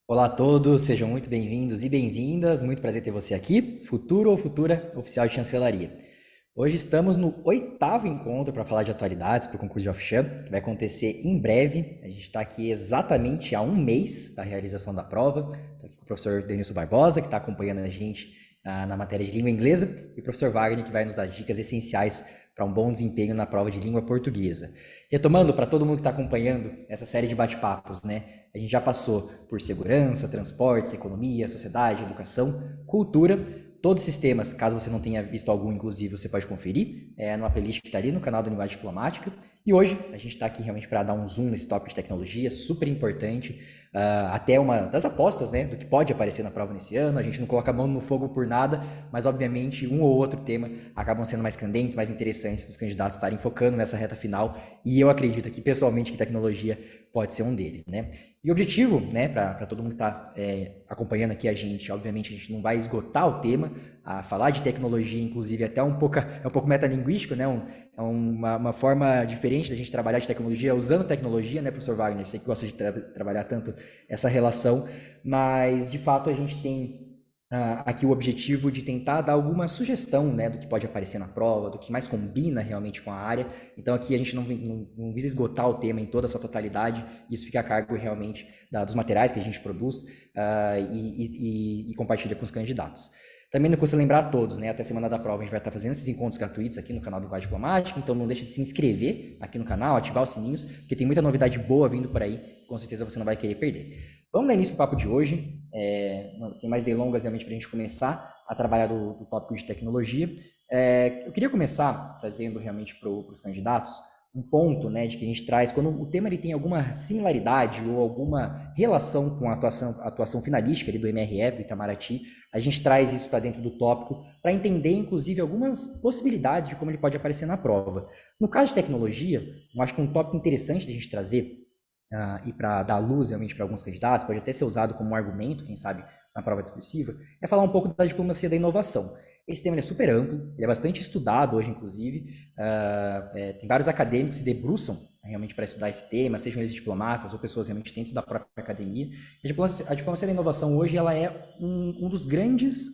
Olá a todos, sejam muito bem-vindos e bem-vindas. Muito prazer ter você aqui, futuro ou futura oficial de chancelaria. Hoje estamos no oitavo encontro para falar de atualidades para o concurso de Ofchan, que vai acontecer em breve. A gente está aqui exatamente há um mês da realização da prova. Estou aqui com o professor Denilson Barbosa, que está acompanhando a gente na matéria de língua inglesa, e o professor Wagner, que vai nos dar dicas essenciais para um bom desempenho na prova de língua portuguesa. Retomando, para todo mundo que está acompanhando essa série de bate-papos, né? A gente já passou por segurança, transportes, economia, sociedade, educação, cultura. Todos esses temas, caso você não tenha visto algum, inclusive, você pode conferir numa playlist que está ali no canal do Linguagem Diplomática. E hoje a gente está aqui realmente para dar um zoom nesse tópico de tecnologia, super importante, até uma das apostas, né, do que pode aparecer na prova nesse ano. A gente não coloca a mão no fogo por nada, mas obviamente um ou outro tema acabam sendo mais candentes, mais interessantes dos candidatos estarem focando nessa reta final. E eu acredito aqui pessoalmente que tecnologia pode ser um deles, né? E o objetivo, né, para todo mundo que está acompanhando aqui a gente, obviamente a gente não vai esgotar o tema, a falar de tecnologia, inclusive, até é um pouco metalinguístico, né? Uma forma diferente da gente trabalhar de tecnologia, usando tecnologia, né, professor Wagner? Você que gosta de trabalhar tanto essa relação, mas de fato a gente tem aqui o objetivo de tentar dar alguma sugestão, né, do que pode aparecer na prova, do que mais combina realmente com a área. Então aqui a gente não visa esgotar o tema em toda a sua totalidade, isso fica a cargo realmente dos materiais que a gente produz e compartilha com os candidatos. Também não custa lembrar a todos, né? Até a semana da prova a gente vai estar fazendo esses encontros gratuitos aqui no canal do Linguagem Diplomática, então não deixe de se inscrever aqui no canal, ativar os sininhos, porque tem muita novidade boa vindo por aí, com certeza você não vai querer perder. Vamos dar início para o papo de hoje, sem mais delongas, realmente, para a gente começar a trabalhar do tópico de tecnologia. Eu queria começar trazendo realmente para os candidatos um ponto, né, de que a gente traz, quando o tema ele tem alguma similaridade ou alguma relação com a atuação finalística ali do MRE, do Itamaraty, a gente traz isso para dentro do tópico para entender, inclusive, algumas possibilidades de como ele pode aparecer na prova. No caso de tecnologia, eu acho que um tópico interessante de a gente trazer e para dar luz realmente para alguns candidatos, pode até ser usado como um argumento, quem sabe, na prova discursiva, é falar um pouco da diplomacia da inovação. Esse tema é super amplo, ele é bastante estudado hoje, inclusive. Tem vários acadêmicos que se debruçam realmente para estudar esse tema, sejam eles diplomatas ou pessoas realmente dentro da própria academia. A diplomacia da inovação hoje ela é um dos grandes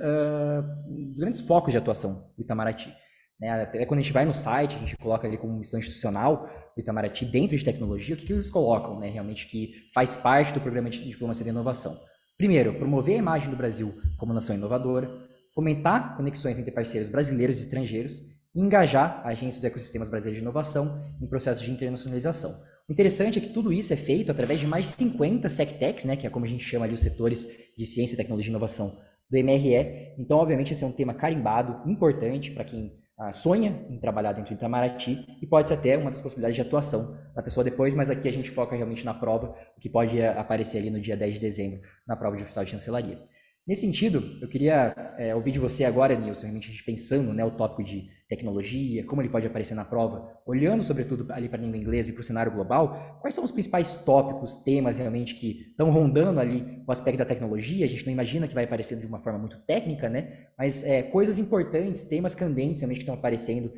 focos de atuação do Itamaraty. Né? Até quando a gente vai no site, a gente coloca ali como missão institucional do Itamaraty dentro de tecnologia, o que eles colocam, né, realmente que faz parte do programa de diplomacia da inovação? Primeiro, promover a imagem do Brasil como nação inovadora, fomentar conexões entre parceiros brasileiros e estrangeiros e engajar agentes dos ecossistemas brasileiros de inovação em processos de internacionalização. O interessante é que tudo isso é feito através de mais de 50 SecTechs, né, que é como a gente chama ali os setores de ciência, tecnologia e inovação do MRE. Então, obviamente, esse é um tema carimbado, importante para quem sonha em trabalhar dentro do Itamaraty e pode ser até uma das possibilidades de atuação da pessoa depois, mas aqui a gente foca realmente na prova, o que pode aparecer ali no dia 10 de dezembro, na prova de oficial de chancelaria. Nesse sentido, eu queria ouvir de você agora, Nilson, realmente a gente pensando, né, o tópico de tecnologia, como ele pode aparecer na prova, olhando sobretudo ali para a língua inglesa e para o cenário global, quais são os principais tópicos, temas realmente que estão rondando ali o aspecto da tecnologia? A gente não imagina que vai aparecer de uma forma muito técnica, né, mas coisas importantes, temas candentes realmente que estão aparecendo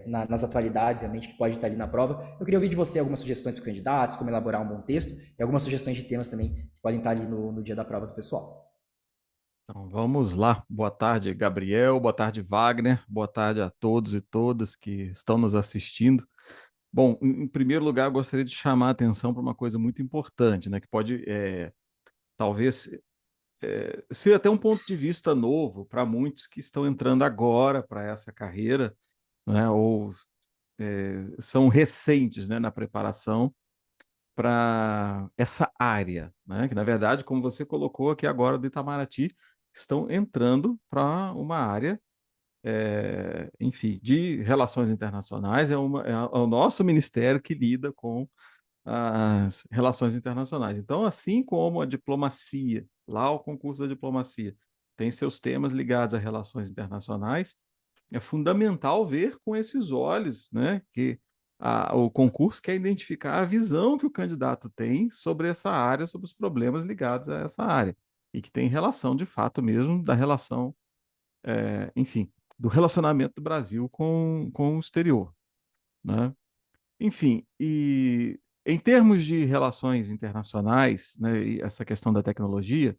nas atualidades, realmente que pode estar ali na prova. Eu queria ouvir de você algumas sugestões para os candidatos, como elaborar um bom texto e algumas sugestões de temas também que podem estar ali no dia da prova do pessoal. Então, vamos lá. Boa tarde, Gabriel. Boa tarde, Wagner. Boa tarde a todos e todas que estão nos assistindo. Bom, em primeiro lugar, eu gostaria de chamar a atenção para uma coisa muito importante, né, que pode, talvez, ser até um ponto de vista novo para muitos que estão entrando agora para essa carreira, né, ou são recentes, né, na preparação para essa área, né, que, na verdade, como você colocou aqui agora do Itamaraty, estão entrando para uma área enfim, de relações internacionais, é o nosso ministério que lida com as relações internacionais. Então, assim como a diplomacia, lá o concurso da diplomacia, tem seus temas ligados a relações internacionais, é fundamental ver com esses olhos, né, que o concurso quer identificar a visão que o candidato tem sobre essa área, sobre os problemas ligados a essa área, e que tem relação, de fato mesmo, da relação enfim, do relacionamento do Brasil com o exterior, né? Enfim, e Em termos de relações internacionais, né, e essa questão da tecnologia,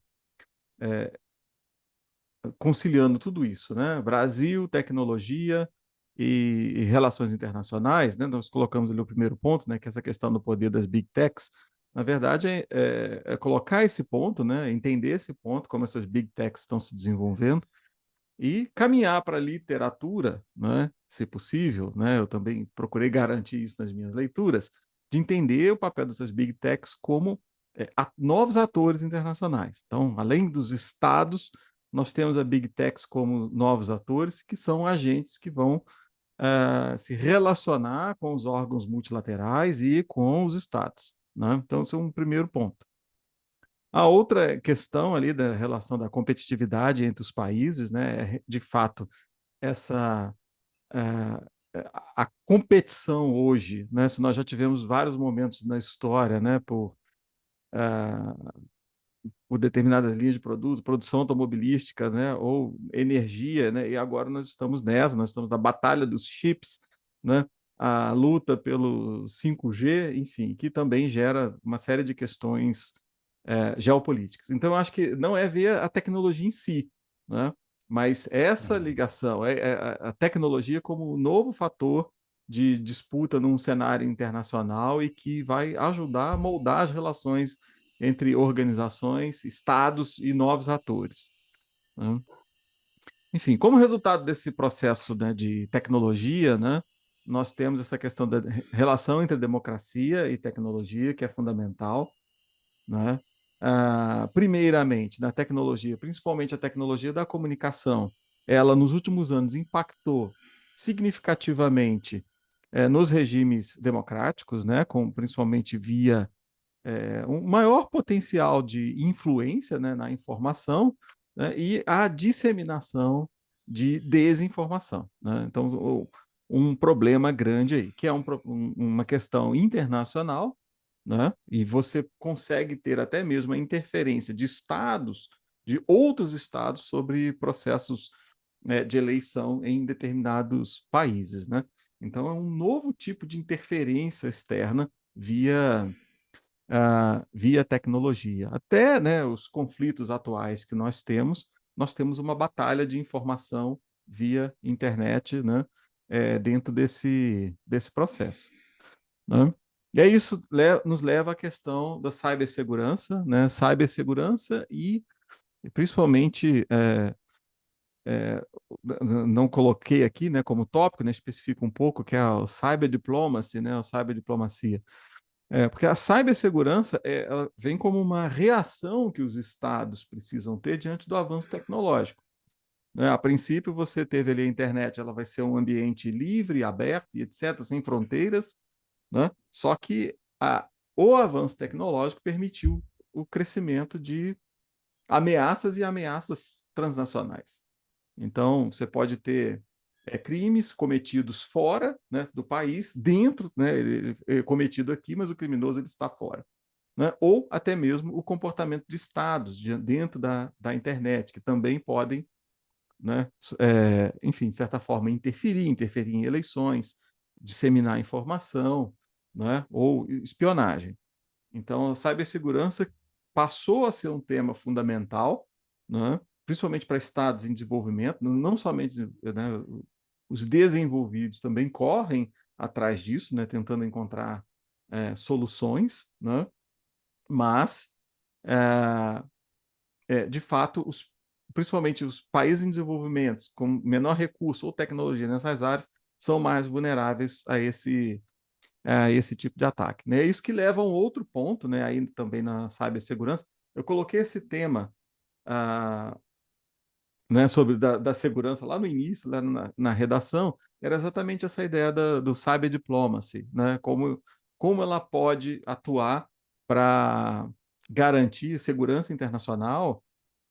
conciliando tudo isso, né? Brasil, tecnologia e relações internacionais, né? Nós colocamos ali o primeiro ponto, né? Que é essa questão do poder das big techs. Na verdade, é colocar esse ponto, né? Entender esse ponto, como essas big techs estão se desenvolvendo e caminhar para a literatura, né? Se possível, né? Eu também procurei garantir isso nas minhas leituras, de entender o papel dessas big techs como novos atores internacionais. Então, além dos estados, nós temos a big techs como novos atores, que são agentes que vão se relacionar com os órgãos multilaterais e com os estados, né? Então, esse é um primeiro ponto. A outra questão ali da relação da competitividade entre os países, né, é, de fato, essa a competição hoje, né, se nós já tivemos vários momentos na história, né, por determinadas linhas de produto, produção automobilística, né, ou energia, né, e agora nós estamos nessa, nós estamos na batalha dos chips, né, a luta pelo 5G, enfim, que também gera uma série de questões geopolíticas. Então, eu acho que não é ver a tecnologia em si, né, mas essa Uhum. ligação, a tecnologia como um novo fator de disputa num cenário internacional e que vai ajudar a moldar as relações entre organizações, estados e novos atores, né? Enfim, como resultado desse processo, né, de tecnologia, né, nós temos essa questão da relação entre democracia e tecnologia, que é fundamental, né? Primeiramente, na tecnologia, principalmente a tecnologia da comunicação, ela nos últimos anos impactou significativamente nos regimes democráticos, né, com, principalmente via um maior potencial de influência, né, na informação, né, e a disseminação de desinformação, né? Então, um problema grande aí, que é uma questão internacional, né? E você consegue ter até mesmo a interferência de estados, de outros estados, sobre processos, né, de eleição em determinados países, né? Então, é um novo tipo de interferência externa via tecnologia. Até, né, os conflitos atuais que nós temos uma batalha de informação via internet, né, dentro desse processo, né? E aí isso nos leva à questão da cibersegurança, né, cibersegurança e principalmente não coloquei aqui, né, como tópico, né, especifico um pouco, que é o cyber diplomacy, né, a cyberdiplomacia. Porque a cibersegurança ela vem como uma reação que os estados precisam ter diante do avanço tecnológico, né? A princípio, você teve ali a internet, ela vai ser um ambiente livre, aberto e etc., sem fronteiras, né? Só que o avanço tecnológico permitiu o crescimento de ameaças e ameaças transnacionais. Então, você pode ter crimes cometidos fora, né, do país, dentro, né, ele é cometido aqui, mas o criminoso ele está fora, né? Ou até mesmo o comportamento de estados dentro da internet, que também podem, né, enfim, de certa forma, interferir em eleições, disseminar informação, né, ou espionagem. Então, a cibersegurança passou a ser um tema fundamental, né, principalmente para estados em desenvolvimento, não somente, né, os desenvolvidos também correm atrás disso, né, tentando encontrar soluções, né, mas, é, de fato, principalmente os países em desenvolvimento, com menor recurso ou tecnologia nessas áreas, são mais vulneráveis a esse tipo de ataque, né? Isso que leva a um outro ponto, né, aí também na cibersegurança. Eu coloquei esse tema, ah, né, sobre da segurança lá no início, lá na redação, era exatamente essa ideia do cyber diplomacy, né? Como ela pode atuar para garantir segurança internacional,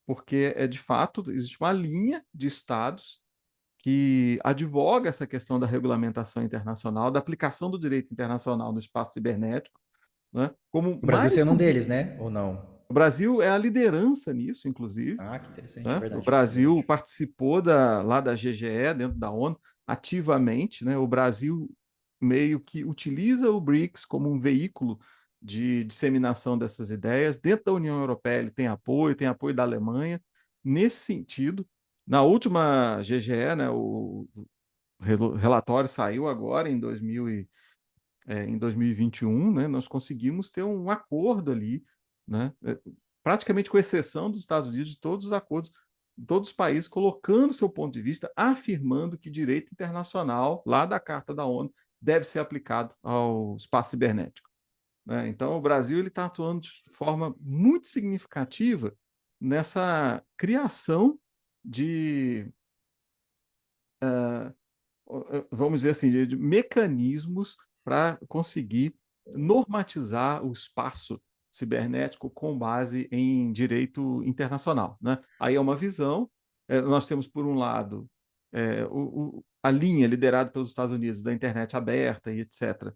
porque de fato existe uma linha de estados que advoga essa questão da regulamentação internacional, da aplicação do direito internacional no espaço cibernético, né, como O Brasil mais sendo um um. deles, né? Ou não? O Brasil é a liderança nisso, inclusive, Ah, que interessante, é né? O verdade, é Brasil verdade. participou lá da GGE, dentro da ONU, ativamente, né? O Brasil meio que utiliza o BRICS como um veículo de disseminação dessas ideias. Dentro da União Europeia, ele tem apoio da Alemanha nesse sentido. Na última GGE, né, o relatório saiu agora em 2021, né, nós conseguimos ter um acordo ali, né, praticamente com exceção dos Estados Unidos, de todos os acordos, todos os países colocando seu ponto de vista, afirmando que direito internacional, lá da Carta da ONU, deve ser aplicado ao espaço cibernético, né? Então, o Brasil está atuando de forma muito significativa nessa criação de, vamos dizer assim, de mecanismos para conseguir normatizar o espaço cibernético com base em direito internacional, né? Aí é uma visão. Nós temos, por um lado, a linha liderada pelos Estados Unidos da internet aberta e etc.,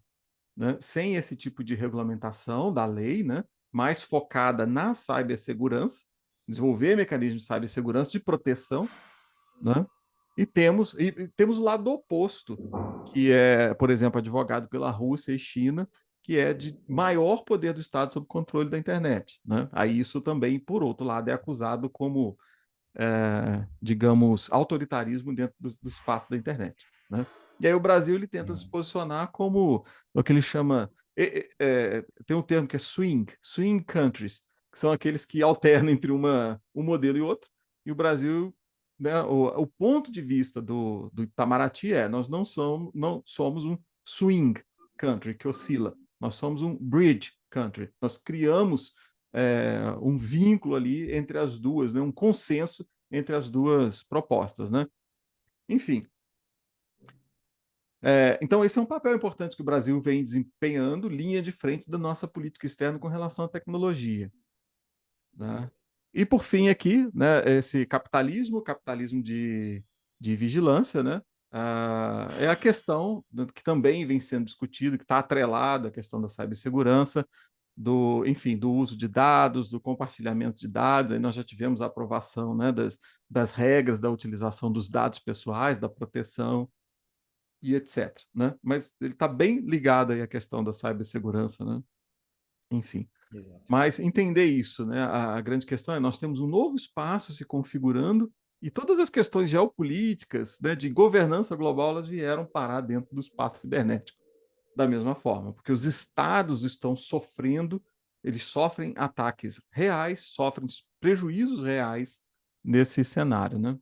né? Sem esse tipo de regulamentação da lei, né? Mais focada na cibersegurança, desenvolver mecanismos de cibersegurança, de proteção, né? E temos o lado oposto, que é, por exemplo, advogado pela Rússia e China, que é de maior poder do Estado sob controle da internet, né? Aí isso também, por outro lado, é acusado como, digamos, autoritarismo dentro do espaço da internet, né? E aí o Brasil ele tenta se posicionar como o que ele chama, tem um termo que é swing countries, que são aqueles que alternam entre um modelo e outro, e o Brasil, né, o ponto de vista do Itamaraty nós não somos um swing country que oscila, nós somos um bridge country, nós criamos um vínculo ali entre as duas, né, um consenso entre as duas propostas, né? Enfim, então esse é um papel importante que o Brasil vem desempenhando, linha de frente da nossa política externa com relação à tecnologia, né? E por fim aqui, né, esse capitalismo de vigilância, né? É a questão que também vem sendo discutida, que está atrelado à questão da cibersegurança, enfim, do uso de dados, do compartilhamento de dados. Aí nós já tivemos a aprovação, né, das regras da utilização dos dados pessoais, da proteção e etc., né? Mas ele está bem ligado aí à questão da cibersegurança, né? Enfim. Exato. Mas entender isso, né? A grande questão é nós temos um novo espaço se configurando e todas as questões geopolíticas, né, de governança global, elas vieram parar dentro do espaço cibernético da mesma forma, porque os estados estão sofrendo, eles sofrem ataques reais, sofrem prejuízos reais nesse cenário, né?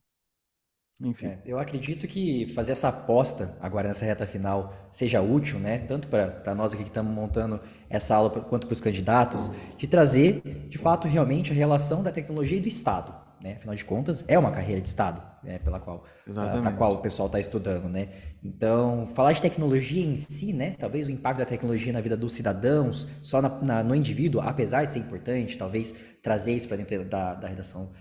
Enfim. Eu acredito que fazer essa aposta agora nessa reta final seja útil, né? Tanto para nós aqui que estamos montando essa aula, quanto para os candidatos, de trazer, de fato, realmente a relação da tecnologia e do Estado, né? Afinal de contas, é uma carreira de Estado, né? Para a qual Exatamente. o pessoal está estudando, né? Então, falar de tecnologia em si, né? Talvez o impacto da tecnologia na vida dos cidadãos, só no indivíduo, apesar de ser importante, talvez trazer isso para dentro da redação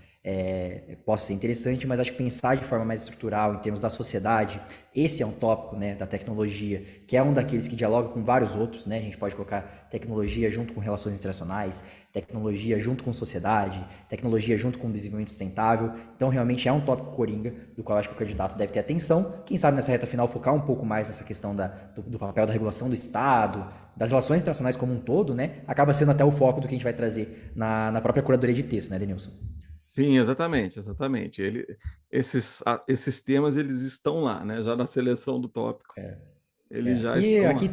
possa ser interessante, mas acho que pensar de forma mais estrutural em termos da sociedade, esse é um tópico, né, da tecnologia, que é um daqueles que dialoga com vários outros, né? A gente pode colocar tecnologia junto com relações internacionais, tecnologia junto com sociedade, tecnologia junto com desenvolvimento sustentável. Então, realmente é um tópico coringa do qual acho que o candidato deve ter atenção. Quem sabe nessa reta final focar um pouco mais nessa questão do papel da regulação do Estado, das relações internacionais como um todo, né? Acaba sendo até o foco do que a gente vai trazer na própria curadoria de texto, né, Denilson? Sim, exatamente, exatamente. Esses temas eles estão lá, né? Já na seleção do tópico, eles já estão Aqui lá.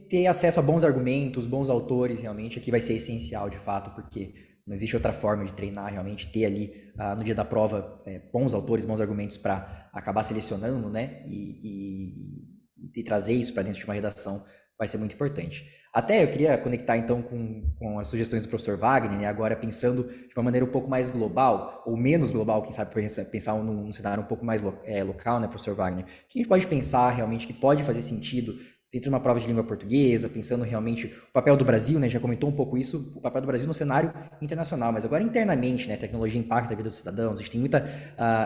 ter acesso a bons argumentos, bons autores, realmente, aqui vai ser essencial, de fato, porque não existe outra forma de treinar, realmente, ter ali, no dia da prova, bons autores, bons argumentos para acabar selecionando, né, e trazer isso para dentro de uma redação vai ser muito importante. Até eu queria conectar, então, com as sugestões do professor Wagner, né, agora pensando de uma maneira um pouco mais global, ou menos global, quem sabe pensar num cenário um pouco mais local, né, professor Wagner? O que a gente pode pensar realmente que pode fazer sentido dentro de uma prova de língua portuguesa, pensando realmente o papel do Brasil, né, já comentou um pouco isso, o papel do Brasil no cenário internacional, mas agora internamente, né, a tecnologia impacta a vida dos cidadãos, a gente tem muita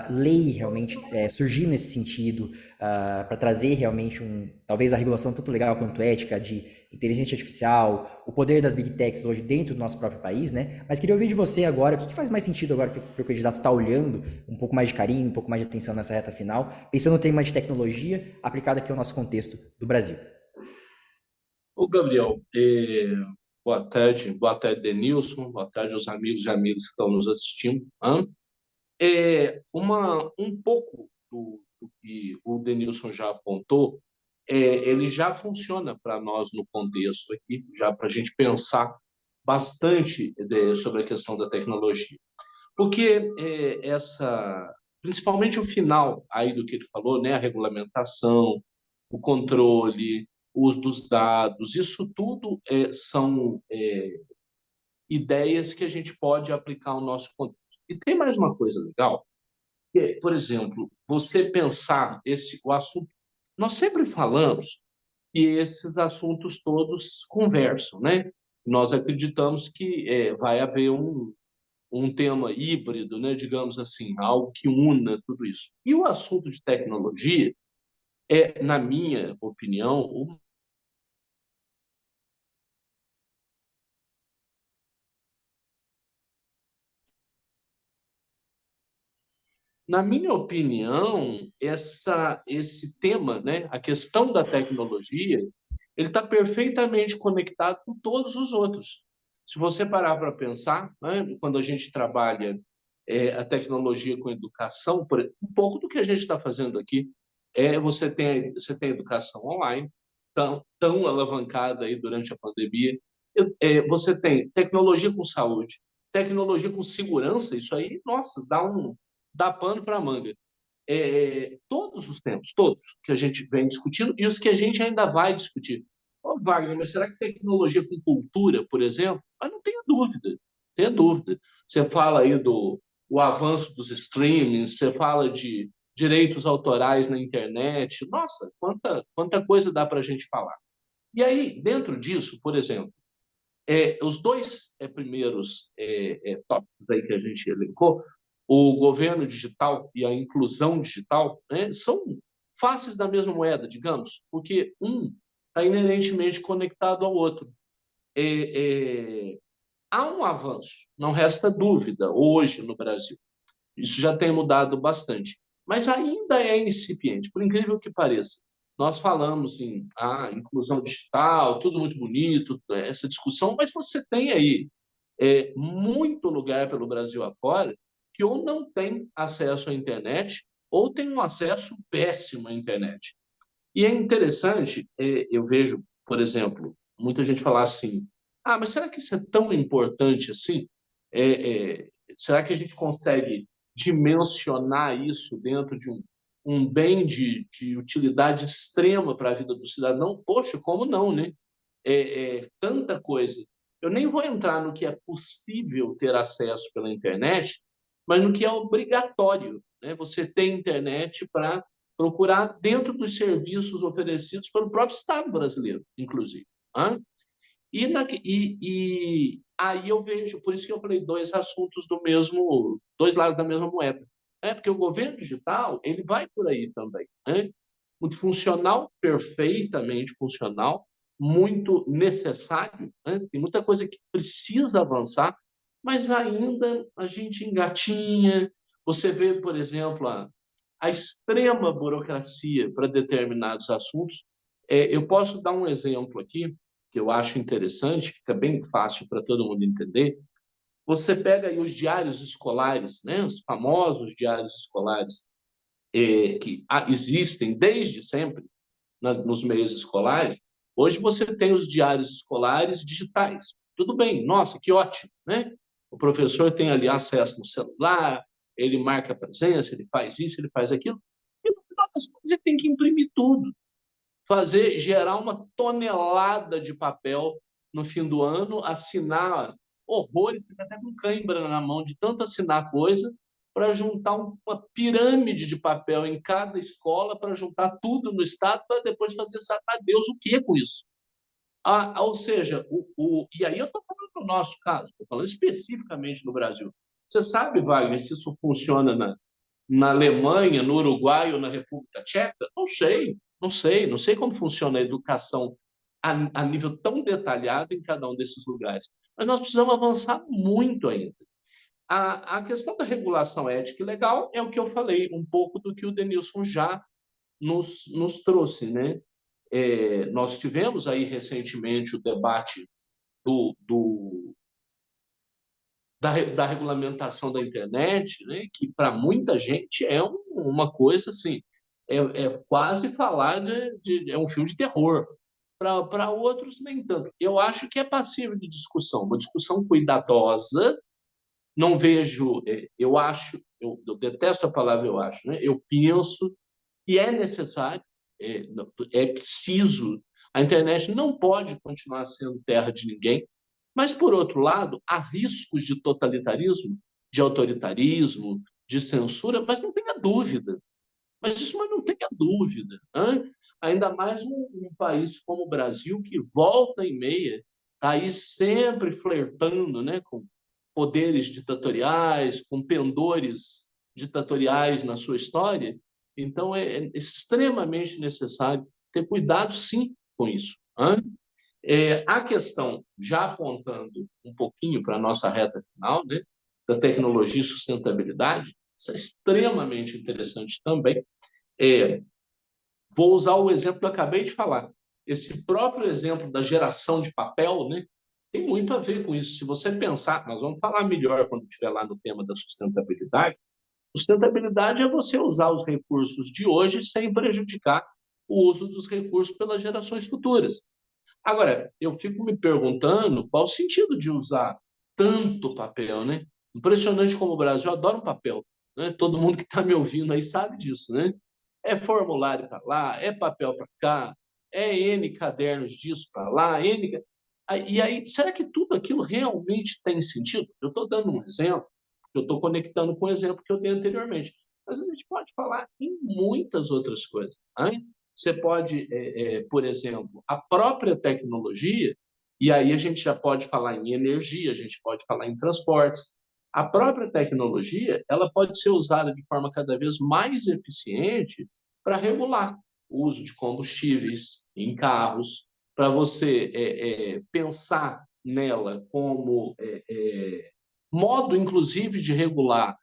lei realmente surgindo nesse sentido, para trazer realmente talvez a regulação tanto legal quanto ética de inteligência artificial, o poder das big techs hoje dentro do nosso próprio país, né? Mas queria ouvir de você agora, o que faz mais sentido agora para o candidato estar olhando um pouco mais de carinho, um pouco mais de atenção nessa reta final, pensando no tema de tecnologia aplicado aqui ao nosso contexto do Brasil. Ô, Gabriel, boa tarde, Denilson, boa tarde aos amigos e amigas que estão nos assistindo. Hã? Um pouco do que o Denilson já apontou, ele já funciona para nós no contexto aqui, já para a gente pensar bastante sobre a questão da tecnologia. Porque principalmente o final aí do que ele falou, né, a regulamentação, o controle, o uso dos dados, isso tudo são ideias que a gente pode aplicar ao nosso contexto. E tem mais uma coisa legal, que é, por exemplo, você pensar o assunto. Nós sempre falamos que esses assuntos todos conversam, né? Nós acreditamos que vai haver um tema híbrido, né, digamos assim, algo que una tudo isso. E o assunto de tecnologia na minha opinião, esse tema, né, a questão da tecnologia, ele está perfeitamente conectado com todos os outros. Se você parar para pensar, né, quando a gente trabalha a tecnologia com educação, um pouco do que a gente está fazendo aqui você tem educação online, tão alavancada aí durante a pandemia. Você tem tecnologia com saúde, tecnologia com segurança, isso aí, nossa, dá pano para manga. Todos os tempos, todos que a gente vem discutindo e os que a gente ainda vai discutir. Ô, Wagner, mas será que tecnologia com cultura, por exemplo? Mas não tenha dúvida, tenha dúvida. Você fala aí do o avanço dos streamings, você fala de direitos autorais na internet. Nossa, quanta coisa dá para a gente falar. E aí, dentro disso, por exemplo, os dois primeiros tópicos aí que a gente elencou, o governo digital e a inclusão digital, né, são faces da mesma moeda, digamos, porque um está inerentemente conectado ao outro. Há um avanço, não resta dúvida, hoje no Brasil. Isso já tem mudado bastante, mas ainda é incipiente, por incrível que pareça. Nós falamos em inclusão digital, tudo muito bonito, essa discussão, mas você tem aí muito lugar pelo Brasil afora que ou não tem acesso à internet ou tem um acesso péssimo à internet. E é interessante, eu vejo, por exemplo, muita gente falar assim: mas será que isso é tão importante assim? Será que a gente consegue dimensionar isso dentro de um bem de utilidade extrema para a vida do cidadão? Poxa, como não, né? Tanta coisa. Eu nem vou entrar no que é possível ter acesso pela internet, mas no que é obrigatório, né? Você tem internet para procurar dentro dos serviços oferecidos pelo próprio Estado brasileiro, inclusive. Né? E aí eu vejo, por isso que eu falei dois assuntos dois lados da mesma moeda. Porque o governo digital, ele vai por aí também. Né? Muito funcional, perfeitamente funcional, muito necessário. Né? Tem muita coisa que precisa avançar, mas ainda a gente engatinha. Você vê, por exemplo, a extrema burocracia para determinados assuntos. Eu posso dar um exemplo aqui, que eu acho interessante, fica bem fácil para todo mundo entender. Você pega aí os diários escolares, né? Os famosos diários escolares, que existem desde sempre nos meios escolares. Hoje você tem os diários escolares digitais. Tudo bem, nossa, que ótimo, né? O professor tem ali acesso no celular, ele marca a presença, ele faz isso, ele faz aquilo, e no final das contas ele tem que imprimir tudo, gerar uma tonelada de papel no fim do ano, assinar horrores, fica até com cãibra na mão de tanto assinar coisa, para juntar uma pirâmide de papel em cada escola, para juntar tudo no Estado, para depois fazer sabe a Deus o que com isso. Ou seja, e aí eu estou falando do nosso caso, estou falando especificamente no Brasil. Você sabe, Wagner, se isso funciona na Alemanha, no Uruguai ou na República Tcheca? Não sei, não sei, não sei como funciona a educação a nível tão detalhado em cada um desses lugares. Mas nós precisamos avançar muito ainda. A questão da regulação ética e legal é o que eu falei, um pouco do que o Denilson já nos trouxe, né? Nós tivemos aí recentemente o debate do da regulamentação da internet, né, que para muita gente é uma coisa assim, quase falar é um filme de terror. Para outros, nem tanto. Eu acho que é passível de discussão, uma discussão cuidadosa. Não vejo, eu acho, eu detesto a palavra eu acho, né? Eu penso que é necessário, é, é preciso. A internet não pode continuar sendo terra de ninguém, mas, por outro lado, há riscos de totalitarismo, de autoritarismo, de censura, mas não tenha dúvida. Mas não tenha dúvida. Hein? Ainda mais um país como o Brasil, que volta e meia está aí sempre flertando, né, com poderes ditatoriais, com pendores ditatoriais na sua história. Então, é extremamente necessário ter cuidado, sim, com isso. Hein? A questão, já apontando um pouquinho para a nossa reta final, né, da tecnologia e sustentabilidade, isso é extremamente interessante também. É, Vou usar o exemplo que eu acabei de falar. Esse próprio exemplo da geração de papel, né, tem muito a ver com isso. Se você pensar, nós vamos falar melhor quando estiver lá no tema da sustentabilidade. Sustentabilidade é você usar os recursos de hoje sem prejudicar o uso dos recursos pelas gerações futuras. Agora, eu fico me perguntando qual o sentido de usar tanto papel, né? Impressionante como o Brasil adora um papel, né? Todo mundo que está me ouvindo aí sabe disso, né? É formulário para lá, é papel para cá, é N cadernos disso para lá, N... E aí, será que tudo aquilo realmente tem sentido? Eu estou dando um exemplo, eu estou conectando com o exemplo que eu dei anteriormente. Mas a gente pode falar em muitas outras coisas. Hein? Você pode, por exemplo, a própria tecnologia, e aí a gente já pode falar em energia, a gente pode falar em transportes. A própria tecnologia, ela pode ser usada de forma cada vez mais eficiente para regular o uso de combustíveis em carros, para você pensar nela como modo, inclusive, de regular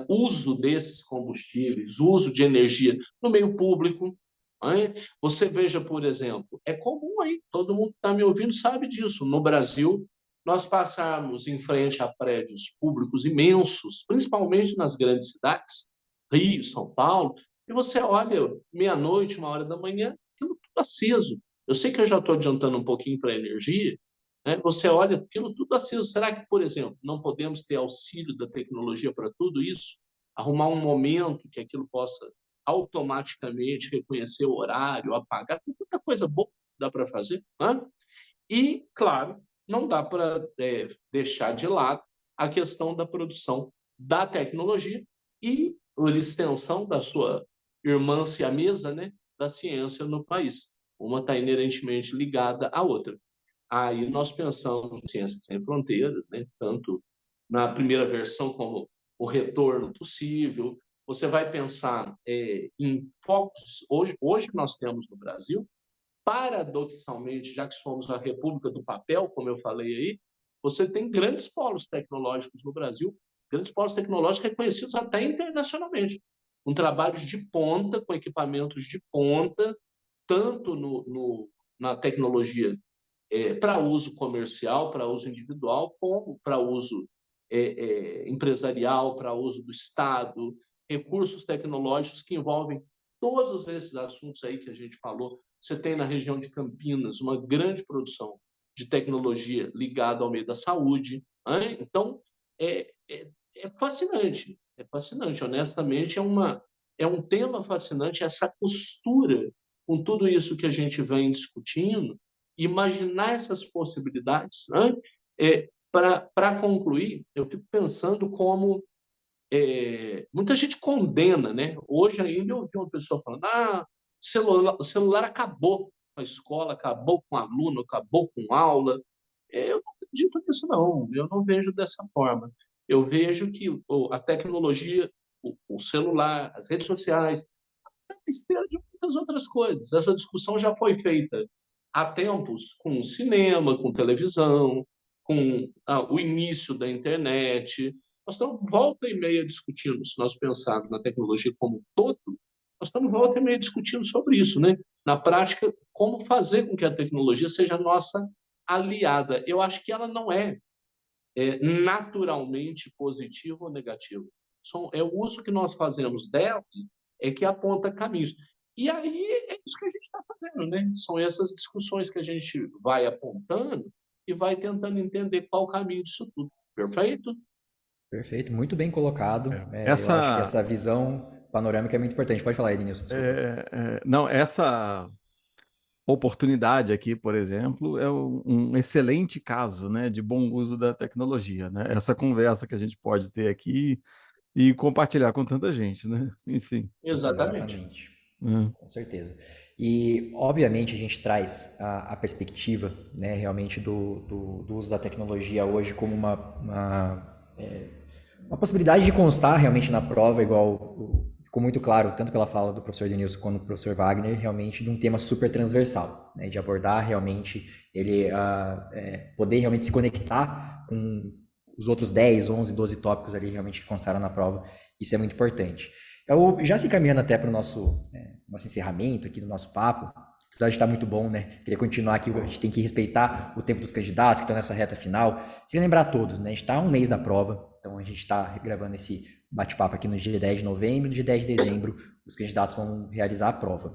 uso desses combustíveis, uso de energia no meio público. Hein? Você veja, por exemplo, é comum aí, todo mundo que está me ouvindo sabe disso. No Brasil, nós passarmos em frente a prédios públicos imensos, principalmente nas grandes cidades, Rio, São Paulo, e você olha meia-noite, 1 hora da manhã, aquilo tudo aceso. Eu sei que eu já estou adiantando um pouquinho para a energia, né? Você olha aquilo tudo aceso. Será que, por exemplo, não podemos ter auxílio da tecnologia para tudo isso? Arrumar um momento que aquilo possa automaticamente reconhecer o horário, apagar, tem muita coisa boa que dá para fazer. Né? E, claro, não dá para deixar de lado a questão da produção da tecnologia e, por extensão da sua irmã siamesa, né, da ciência no país. Uma está inerentemente ligada à outra. Aí nós pensamos em Ciências Sem Fronteiras, né? Tanto na primeira versão como o retorno possível. Você vai pensar em focos. Hoje nós temos no Brasil, paradoxalmente, já que somos a República do Papel, como eu falei aí, você tem grandes polos tecnológicos no Brasil, grandes polos tecnológicos reconhecidos até internacionalmente, com trabalhos de ponta, com equipamentos de ponta, tanto na tecnologia para uso comercial, para uso individual, como para uso empresarial, para uso do Estado, recursos tecnológicos que envolvem todos esses assuntos aí que a gente falou. Você tem na região de Campinas uma grande produção de tecnologia ligada ao meio da saúde. Hein? Então, é fascinante, honestamente, é um tema fascinante, essa costura com tudo isso que a gente vem discutindo, imaginar essas possibilidades. Né? Para concluir, eu fico pensando como muita gente condena, né? Hoje ainda eu ouvi uma pessoa falando: o celular acabou com a escola, acabou com o aluno, acabou com a aula. Eu não acredito nisso, não. Eu não vejo dessa forma. Eu vejo que a tecnologia, o celular, as redes sociais, a esteira de muitas outras coisas. Essa discussão já foi feita há tempos com cinema, com televisão, com o início da internet. Nós estamos volta e meia discutindo, se nós pensarmos na tecnologia como um todo, nós estamos volta e meia discutindo sobre isso, né? na prática, como fazer com que a tecnologia seja nossa aliada. Eu acho que ela não é naturalmente positiva ou negativa. É o uso que nós fazemos dela é que aponta caminhos. E aí é isso que a gente está fazendo, né? São essas discussões que a gente vai apontando e vai tentando entender qual o caminho disso tudo. Perfeito? Perfeito, muito bem colocado. É. Eu acho que Essa, essa visão panorâmica é muito importante. Pode falar, Ednilson, desculpa. não, essa oportunidade aqui, por exemplo, é um excelente caso, né, de bom uso da tecnologia, né? Essa conversa que a gente pode ter aqui e compartilhar com tanta gente, né? Enfim. Exatamente. Exatamente, Né? com certeza. E, obviamente, a gente traz a perspectiva, né, realmente do uso da tecnologia hoje como uma possibilidade de constar realmente na prova, ficou muito claro, tanto pela fala do professor Denilson quanto do professor Wagner, realmente de um tema super transversal, né, de abordar realmente poder realmente se conectar com os outros 10, 11, 12 tópicos ali realmente que constaram na prova. Isso é muito importante. Eu já se encaminhando até para o nosso encerramento aqui do nosso papo, apesar de estar muito bom, né? Queria continuar aqui, a gente tem que respeitar o tempo dos candidatos que estão nessa reta final. Queria lembrar a todos, né? A gente está a um mês da prova, então a gente está gravando esse bate-papo aqui no dia 10 de novembro, no dia 10 de dezembro, os candidatos vão realizar a prova.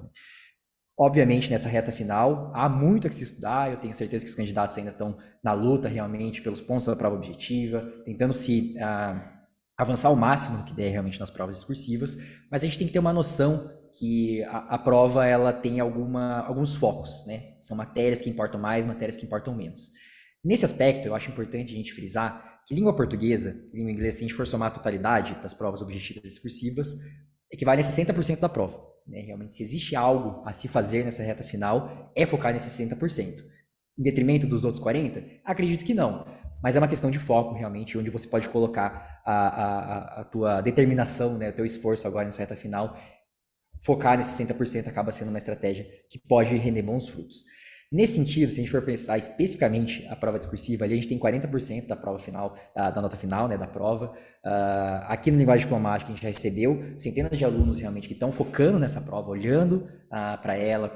Obviamente, nessa reta final, há muito a que se estudar, eu tenho certeza que os candidatos ainda estão na luta realmente pelos pontos da prova objetiva, tentando se avançar ao máximo no que der realmente nas provas discursivas, mas a gente tem que ter uma noção que a prova ela tem alguns focos, né? São matérias que importam mais, matérias que importam menos. Nesse aspecto, eu acho importante a gente frisar que língua portuguesa e língua inglesa, se a gente for somar a totalidade das provas objetivas e discursivas, equivale a 60% da prova. Né? Realmente, se existe algo a se fazer nessa reta final, é focar nesse 60%. Em detrimento dos outros 40%? Acredito que não. Mas é uma questão de foco, realmente, onde você pode colocar a tua determinação, né, o teu esforço agora nessa reta final. Focar nesse 60% acaba sendo uma estratégia que pode render bons frutos. Nesse sentido, se a gente for pensar especificamente a prova discursiva, ali a gente tem 40% da prova final, da nota final, né, da prova. Aqui no Linguagem Diplomática a gente já recebeu centenas de alunos realmente que estão focando nessa prova, olhando para ela,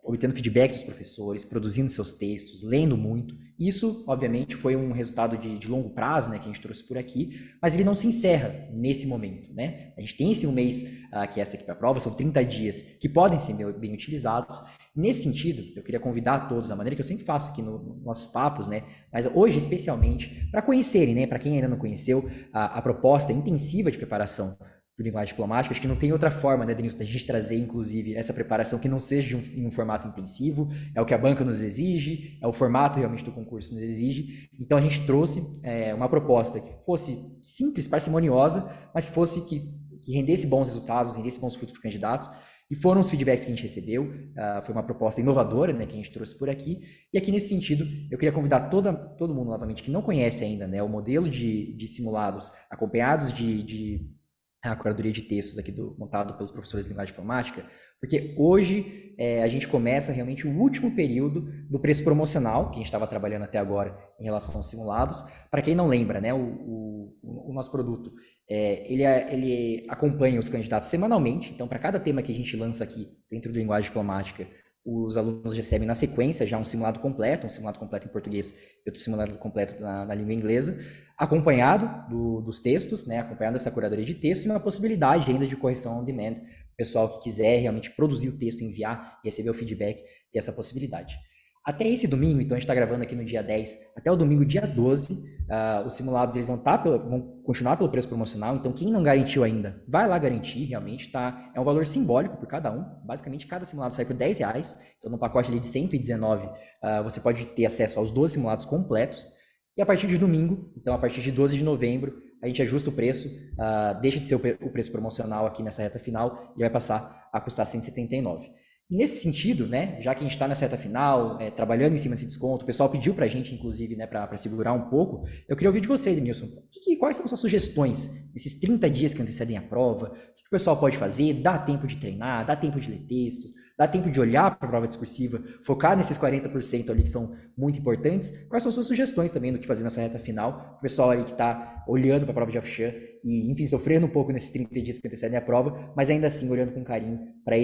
obtendo feedback dos professores, produzindo seus textos, lendo muito. Isso, obviamente, foi um resultado de longo prazo, né, que a gente trouxe por aqui, mas ele não se encerra nesse momento, né? A gente tem esse um mês que é essa aqui para a prova, são 30 dias que podem ser bem utilizados. Nesse sentido, eu queria convidar a todos, da maneira que eu sempre faço aqui nos nossos papos, né? Mas hoje, especialmente, para conhecerem, né? Para quem ainda não conheceu, a proposta intensiva de preparação do Linguagem Diplomática, acho que não tem outra forma, né, Denilson, da gente trazer, inclusive, essa preparação que não seja em um formato intensivo, é o que a banca nos exige, é o formato realmente do concurso nos exige. Então, a gente trouxe uma proposta que fosse simples, parcimoniosa, mas que fosse que rendesse bons resultados, rendesse bons frutos para os candidatos. E foram os feedbacks que a gente recebeu, foi uma proposta inovadora, né, que a gente trouxe por aqui. E aqui nesse sentido, eu queria convidar todo mundo novamente que não conhece ainda, né, o modelo de simulados acompanhados a curadoria de textos aqui montado pelos professores de linguagem diplomática, porque hoje a gente começa realmente o último período do preço promocional, que a gente estava trabalhando até agora em relação aos simulados. Para quem não lembra, né, o nosso produto, ele acompanha os candidatos semanalmente, então para cada tema que a gente lança aqui dentro do linguagem diplomática, os alunos recebem na sequência já um simulado completo em português e outro simulado completo na língua inglesa, acompanhado dos textos, né, acompanhado dessa curadoria de textos e uma possibilidade ainda de correção on demand, pessoal que quiser realmente produzir o texto, enviar e receber o feedback, ter essa possibilidade. Até esse domingo, então a gente está gravando aqui no dia 10, até o domingo, dia 12, os simulados eles vão continuar pelo preço promocional, então quem não garantiu ainda, vai lá garantir, realmente, tá? É um valor simbólico por cada um, basicamente cada simulado sai por R$10, então no pacote ali de 119, você pode ter acesso aos 12 simulados completos, e a partir de domingo, então a partir de 12 de novembro, a gente ajusta o preço, deixa de ser o preço promocional aqui nessa reta final e vai passar a custar R$179. E nesse sentido, né, já que a gente está nessa reta final, trabalhando em cima desse desconto, o pessoal pediu para a gente, inclusive, né, para segurar um pouco, eu queria ouvir de você, Denilson, quais são suas sugestões nesses 30 dias que antecedem a prova? O que o pessoal pode fazer? Dá tempo de treinar? Dá tempo de ler textos? Dá tempo de olhar para a prova discursiva, focar nesses 40% ali que são muito importantes? Quais são as suas sugestões também do que fazer nessa reta final? O pessoal aí que está olhando para a prova de Afshan e, enfim, sofrendo um pouco nesses 30 dias que antecedem a prova, mas ainda assim olhando com carinho para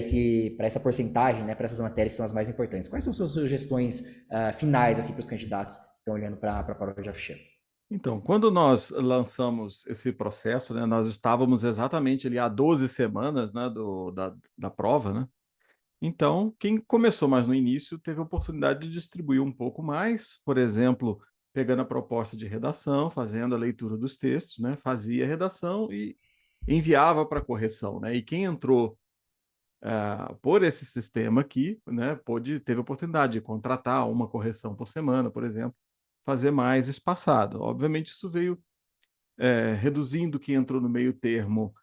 essa porcentagem, né, para essas matérias que são as mais importantes. Quais são as suas sugestões finais assim, para os candidatos que estão olhando para a prova de Afshan? Então, quando nós lançamos esse processo, né, nós estávamos exatamente ali há 12 semanas, né, da prova, né? Então, quem começou mais no início teve a oportunidade de distribuir um pouco mais, por exemplo, pegando a proposta de redação, fazendo a leitura dos textos, né, fazia a redação e enviava para correção, né? E quem entrou por esse sistema aqui, né, teve a oportunidade de contratar uma correção por semana, por exemplo, fazer mais espaçado. Obviamente, isso veio reduzindo quem entrou no meio termo.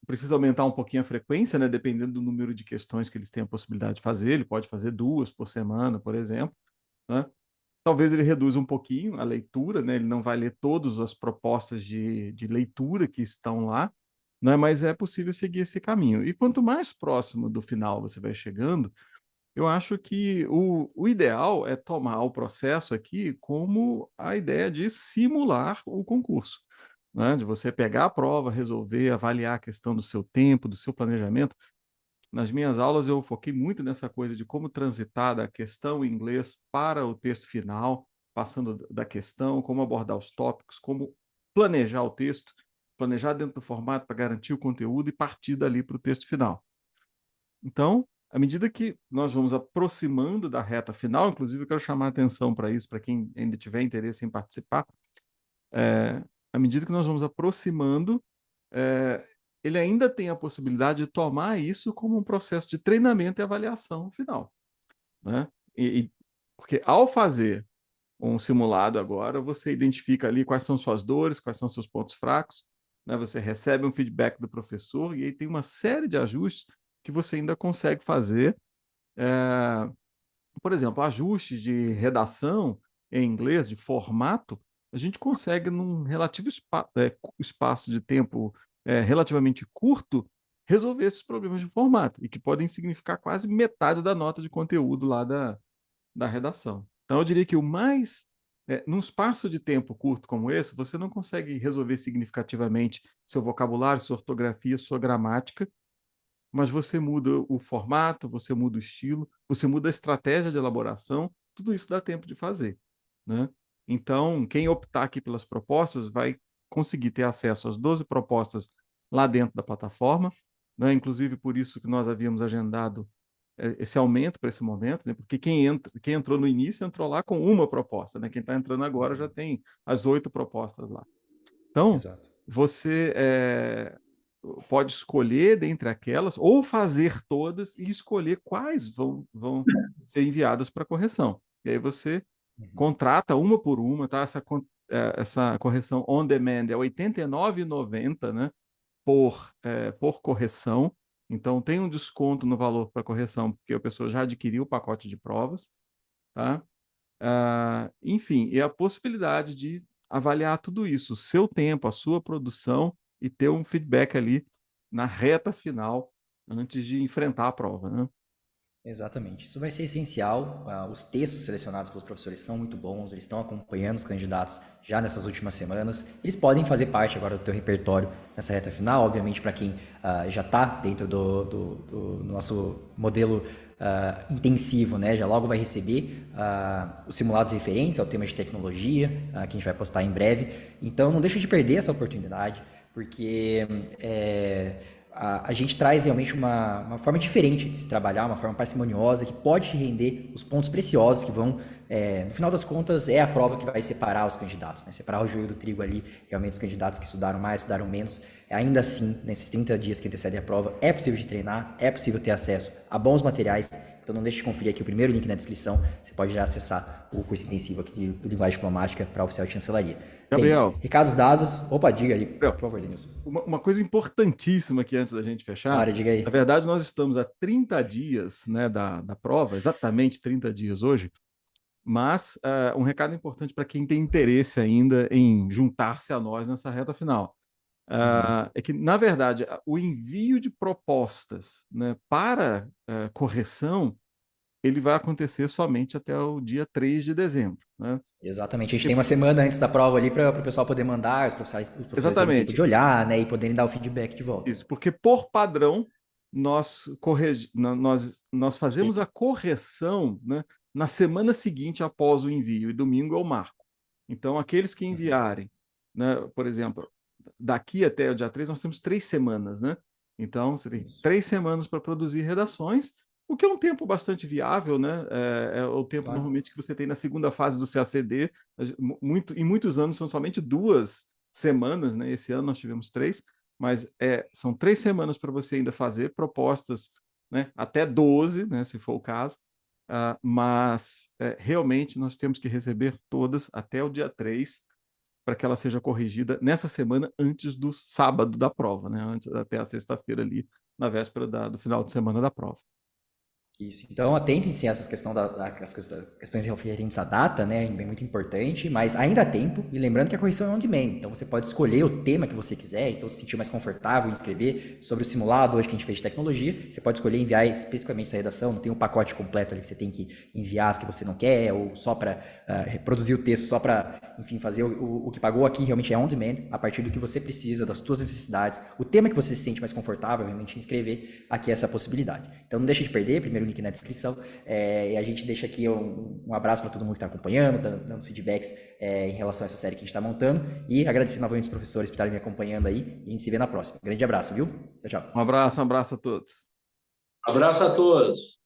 Precisa aumentar um pouquinho a frequência, né, dependendo do número de questões que eles têm a possibilidade de fazer. Ele pode fazer 2 por semana, por exemplo, né? Talvez ele reduza um pouquinho a leitura, né? Ele não vai ler todas as propostas de leitura que estão lá, né? Mas é possível seguir esse caminho. E quanto mais próximo do final você vai chegando, eu acho que o ideal é tomar o processo aqui como a ideia de simular o concurso, né? De você pegar a prova, resolver, avaliar a questão do seu tempo, do seu planejamento. Nas minhas aulas eu foquei muito nessa coisa de como transitar da questão em inglês para o texto final, passando da questão, como abordar os tópicos, como planejar o texto, planejar dentro do formato para garantir o conteúdo e partir dali para o texto final. Então, à medida que nós vamos aproximando da reta final, inclusive eu quero chamar a atenção para isso, para quem ainda tiver interesse em participar, à medida que nós vamos aproximando, é, ele ainda tem a possibilidade de tomar isso como um processo de treinamento e avaliação final, né? Porque ao fazer um simulado agora, você identifica ali quais são suas dores, quais são seus pontos fracos, né? Você recebe um feedback do professor e aí tem uma série de ajustes que você ainda consegue fazer. É, por exemplo, ajustes de redação em inglês, de formato, a gente consegue, num relativo espaço de tempo relativamente curto, resolver esses problemas de formato, e que podem significar quase metade da nota de conteúdo lá da redação. Então, eu diria que num espaço de tempo curto como esse, você não consegue resolver significativamente seu vocabulário, sua ortografia, sua gramática, mas você muda o formato, você muda o estilo, você muda a estratégia de elaboração, tudo isso dá tempo de fazer, né? Então, quem optar aqui pelas propostas vai conseguir ter acesso às 12 propostas lá dentro da plataforma, né? Inclusive por isso que nós havíamos agendado esse aumento para esse momento, né? Porque quem entrou no início entrou lá com uma proposta, né? Quem está entrando agora já tem as 8 propostas lá. Então, Exato. você pode escolher dentre aquelas ou fazer todas e escolher quais vão ser enviadas para correção. E aí você Uhum. contrata uma por uma, tá? Essa correção on demand é R$ 89,90, né? Por correção. Então, tem um desconto no valor para correção, porque a pessoa já adquiriu o pacote de provas, tá? Enfim, e a possibilidade de avaliar tudo isso, o seu tempo, a sua produção e ter um feedback ali na reta final antes de enfrentar a prova, né? Exatamente. Isso vai ser essencial. Os textos selecionados pelos professores são muito bons, eles estão acompanhando os candidatos já nessas últimas semanas. Eles podem fazer parte agora do teu repertório nessa reta final, obviamente para quem já está dentro do nosso modelo intensivo, né? Já logo vai receber os simulados referentes ao tema de tecnologia, que a gente vai postar em breve. Então não deixa de perder essa oportunidade, porque a gente traz realmente uma forma diferente de se trabalhar, uma forma parcimoniosa, que pode te render os pontos preciosos que vão, no final das contas, é a prova que vai separar os candidatos, né? Separar o joio do trigo ali, realmente os candidatos que estudaram mais, estudaram menos. Ainda assim, nesses 30 dias que antecedem a prova, é possível de treinar, é possível ter acesso a bons materiais. Então não deixe de conferir aqui o primeiro link na descrição, você pode já acessar o curso intensivo aqui do Linguagem Diplomática para oficial de chancelaria. Bem, Gabriel, recados dados. Opa, diga aí, por Gabriel, favor, Denilson. uma coisa importantíssima aqui antes da gente fechar, Claro, diga na aí. verdade nós estamos a 30 dias, né, da prova, exatamente 30 dias hoje, mas um recado importante para quem tem interesse ainda em juntar-se a nós nessa reta final. É que, na verdade, o envio de propostas, né, para correção, ele vai acontecer somente até o dia 3 de dezembro, né? Exatamente. A gente tem uma semana antes da prova ali para o pessoal poder mandar, os professores terem tempo Exatamente. de olhar, né, e poderem dar o feedback de volta. Isso, porque por padrão nós fazemos a correção, né, na semana seguinte após o envio, e domingo eu marco. Então, aqueles que enviarem, né, por exemplo, daqui até o dia 3, nós temos 3 semanas, né? Então, você tem Isso. 3 semanas para produzir redações, o que é um tempo bastante viável, né? É o tempo Claro. normalmente que você tem na segunda fase do CACD. Em muitos anos são somente 2 semanas, né? Esse ano nós tivemos 3, mas são 3 semanas para você ainda fazer propostas, né? Até 12, né? Se for o caso. Mas realmente nós temos que receber todas até o dia 3 para que ela seja corrigida nessa semana antes do sábado da prova, né? Antes, até a sexta-feira ali, na véspera do final de semana da prova. Isso. Então, atentem-se a essas questões referentes à data, né? É muito importante, mas ainda há tempo. E lembrando que a correção é on demand. Então, você pode escolher o tema que você quiser. Então, se sentir mais confortável em escrever sobre o simulado hoje que a gente fez de tecnologia, você pode escolher enviar especificamente essa redação. Não tem um pacote completo ali que você tem que enviar as que você não quer, ou só para reproduzir o texto, só para, enfim, fazer o que pagou aqui realmente é on demand, a partir do que você precisa, das suas necessidades, o tema que você se sente mais confortável realmente em escrever, aqui é essa possibilidade. Então, não deixe de perder, primeiro link na descrição, e a gente deixa aqui um abraço para todo mundo que está acompanhando, dando feedbacks em relação a essa série que a gente está montando, e agradecer novamente os professores por estarem me acompanhando aí, e a gente se vê na próxima. Grande abraço, viu? Tchau, tchau. Um abraço a todos. Abraço a todos.